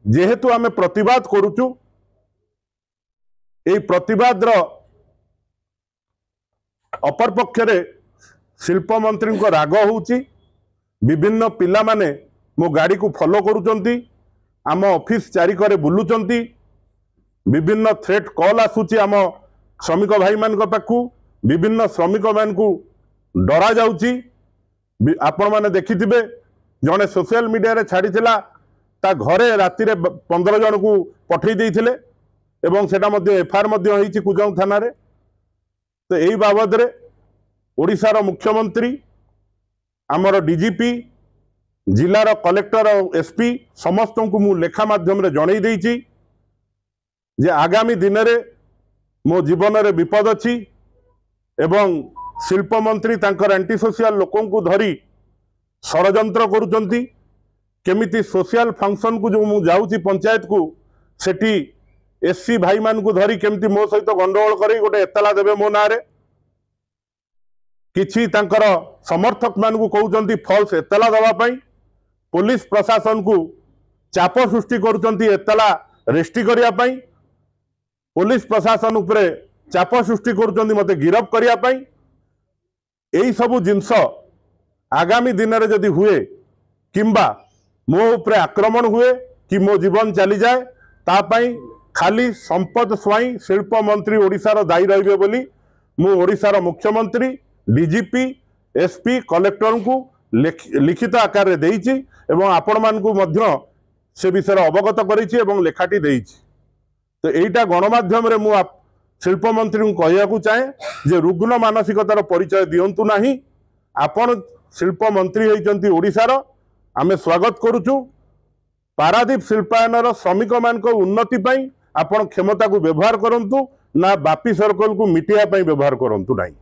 जेहेतु आमे प्रतिवाद करुचु एई प्रतिवाद अपर पक्षरे शिल्प मंत्री को राग होउची विभिन्न पिला माने मो गाड़ी को फॉलो करूचंती आम ऑफिस चारिकरे बुलुचंती विभिन्न थ्रेट कॉल आसुची आम श्रमिक भाई मान पाखु विभिन्न श्रमिक मान को डरा जाउची आपण माने देखिथिबे जने सोशल मीडिया रे छाड़ीथिला ता घरे राति रे 15 जन को पठै देइथिले एवं सेटा मध्ये एफआईआर मध्ये होईची कुजंग थाना रे। तो यही बाबद रे ओडिशार मुख्यमंत्री आमर डीजीपी जिलार कलेक्टर और एसपी समस्त को मु लेखा माध्यम रे जणै देइची जे आगामी दिन रे मो जीवन रे विपद अछि एवं शिल्प मंत्री तांकर एंटी सोशल लोकों को धरी षड़यंत्र करुचंती केमिति सोशल फंक्शन को जो मु जाउची पंचायत को सेठी एससी भाई मान को धरी केमिति मो सहित गंडगोल करी गोटे एतला देबे मो नारे किछि तांकर समर्थक मान को कहउचंती फॉल्स एतला दवा पई पुलिस प्रशासन को चाप सृष्टि करुचंती एतला रेस्टी करिया पई पुलिस प्रशासन उपरे चाप सृष्टि करुचंती मते गिरफ करिया पई एई सबु जिंस आगामी दिन रे जदि हुए किंबा मो उपरे आक्रमण हुए कि मो जीवन चली जाए ता पई खाली संपद स्वाई शिल्प मंत्री ओडिशार दायी रहिबे बोली मु ओडिशार मुख्यमंत्री डीजीपी एसपी कलेक्टर को लिखित आकार रे देइछि एवं आपण मान को मध्य से विषय अवगत करिछि एवं लेखाटी देइछि। तो एइटा गणमाध्यम रे मु शिल्प मंत्री को कहया को चाहे जे रुग्ण मानसिकतार परिचय दियंतु नाही आपण शिल्प मंत्री होइचंती ओडिशार आमे स्वागत करूचु पारादीप शिल्पायनर श्रमिक मान को उन्नति पई आपण क्षमता को व्यवहार करंतु ना बापी सर्कल को मिटिया पई व्यवहार करंतु नाही।